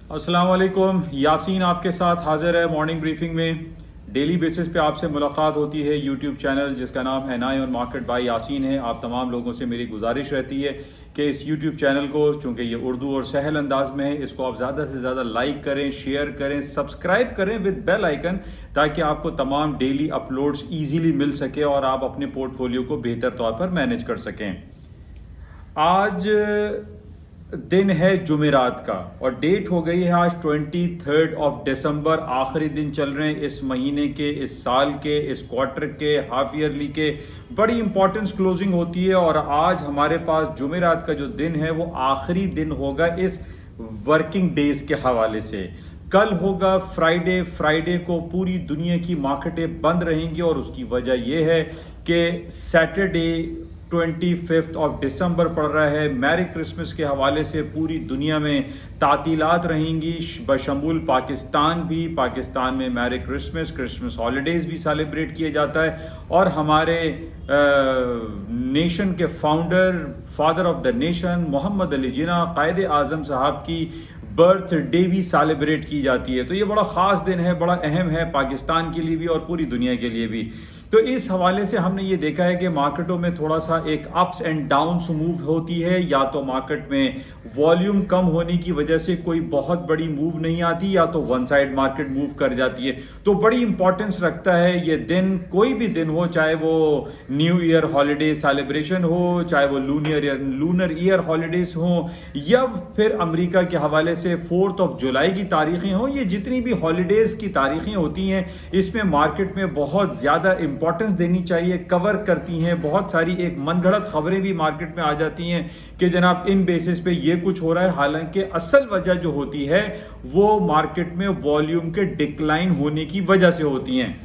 अस्सलाम वालेकुम। यासीन आपके साथ हाजिर है मॉर्निंग ब्रीफिंग में। डेली बेसिस पे आपसे मुलाकात होती है यूट्यूब चैनल जिसका नाम NI on market by Yasin है। आप तमाम लोगों से मेरी गुजारिश रहती है कि इस यूट्यूब चैनल को, चूँकि ये उर्दू और सहल अंदाज में है, इसको आप ज़्यादा से ज़्यादा लाइक करें, शेयर करें, सब्सक्राइब करें विद बेल आइकन, ताकि आपको तमाम डेली अपलोड्स ईजीली मिल सके और आप अपने पोर्टफोलियो को बेहतर तौर पर मैनेज कर सकें। आज दिन है जुमेरात का और डेट हो गई है आज 23 दिसंबर। आखिरी दिन चल रहे हैं इस महीने के, इस साल के, इस क्वार्टर के, हाफ ईयरली के। बड़ी इंपॉर्टेंस क्लोजिंग होती है और आज हमारे पास जुमेरात का जो दिन है वो आखिरी दिन होगा इस वर्किंग डेज के हवाले से। कल होगा फ्राइडे को पूरी दुनिया की मार्केटें बंद रहेंगी और उसकी वजह यह है कि सैटरडे 25 दिसंबर पड़ रहा है। मैरी क्रिसमस के हवाले से पूरी दुनिया में तातीलात रहेंगी, बशमूल पाकिस्तान भी। पाकिस्तान में मैरी क्रिसमस हॉलीडेज भी सेलिब्रेट किया जाता है और हमारे नेशन के founder, father of the nation Mohammad Ali Jinnah कायदे आजम साहब की बर्थ डे भी सेलिब्रेट की जाती है। तो ये बड़ा ख़ास दिन है, बड़ा अहम है पाकिस्तान के लिए भी और पूरी दुनिया के लिए भी। तो इस हवाले से हमने ये देखा है कि मार्केटों में थोड़ा सा एक अप्स एंड डाउन्स मूव होती है। या तो मार्केट में वॉल्यूम कम होने की वजह से कोई बहुत बड़ी मूव नहीं आती, या तो वन साइड मार्केट मूव कर जाती है। तो बड़ी इंपॉर्टेंस रखता है ये दिन, कोई भी दिन हो, चाहे वो न्यू ईयर हॉलीडे सेलिब्रेशन हो, चाहे वो लूनर ईयर हॉलीडेज हो, या फिर अमेरिका के हवाले से 4 जुलाई की तारीखें हों। ये जितनी भी हॉलीडेज की तारीखें होती हैं इसमें मार्केट में बहुत ज़्यादा इंपॉर्टेंस देनी चाहिए, कवर करती हैं। बहुत सारी एक मनगढ़ंत खबरें भी मार्केट में आ जाती हैं कि जनाब इन बेसिस पे ये कुछ हो रहा है, हालांकि असल वजह जो होती है वो मार्केट में वॉल्यूम के डिक्लाइन होने की वजह से होती हैं।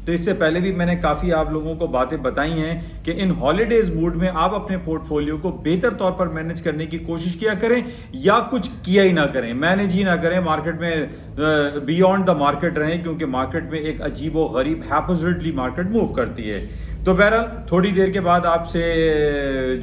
तो इससे पहले भी मैंने काफ़ी आप लोगों को बातें बताई हैं कि इन हॉलीडेज मूड में आप अपने पोर्टफोलियो को बेहतर तौर पर मैनेज करने की कोशिश किया करें, या कुछ किया ही ना करें, मैनेज ही ना करें, मार्केट में बियॉन्ड द मार्केट रहें, क्योंकि मार्केट में एक अजीब व गरीब हैपोजिटली मार्केट मूव करती है। तो बहरहाल थोड़ी देर के बाद आपसे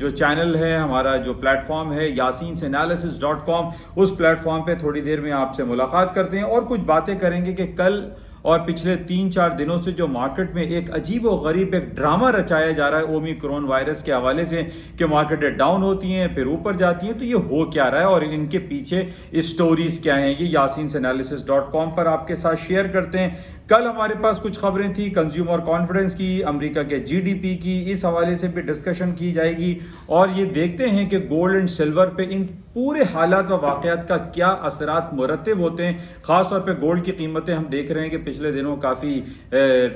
जो चैनल है, हमारा जो प्लेटफॉर्म है yasinanalysis.com, उस प्लेटफॉर्म पे थोड़ी देर में आपसे मुलाकात करते हैं और कुछ बातें करेंगे कि कल और पिछले 3-4 दिनों से जो मार्केट में एक अजीब व गरीब एक ड्रामा रचाया जा रहा है ओमिक्रॉन वायरस के हवाले से, कि मार्केटें डाउन होती हैं फिर ऊपर जाती हैं। तो ये हो क्या रहा है और इनके पीछे स्टोरीज क्या हैं, ये yasinanalysis.com पर आपके साथ शेयर करते हैं। कल हमारे पास कुछ खबरें थी कंज्यूमर कॉन्फिडेंस की, अमेरिका के जीडीपी की, इस हवाले से भी डिस्कशन की जाएगी और ये देखते हैं कि गोल्ड एंड सिल्वर पे इन पूरे हालात व वाक़यात का क्या असरात मुरतब होते हैं। ख़ास तौर पे गोल्ड की कीमतें हम देख रहे हैं कि पिछले दिनों काफ़ी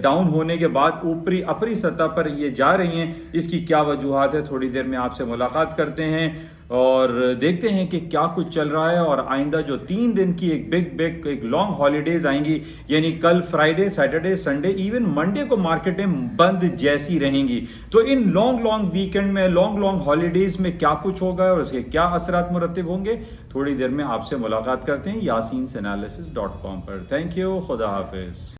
डाउन होने के बाद ऊपरी अपनी सतह पर ये जा रही हैं। इसकी क्या वजूहात है, थोड़ी देर में आपसे मुलाकात करते हैं और देखते हैं कि क्या कुछ चल रहा है। और आइंदा जो 3 दिन की एक बिग एक लॉन्ग हॉलीडेज आएंगी, यानी कल Friday, Saturday, Sunday, even Monday को मार्केटें बंद जैसी रहेंगी। तो इन लॉन्ग वीकेंड में, लॉन्ग हॉलीडेज में क्या कुछ होगा और उसके क्या असरात मुरतब होंगे, थोड़ी देर में आपसे मुलाकात करते हैं yasinanalysis.com पर। थैंक यू, खुदा हाफिज।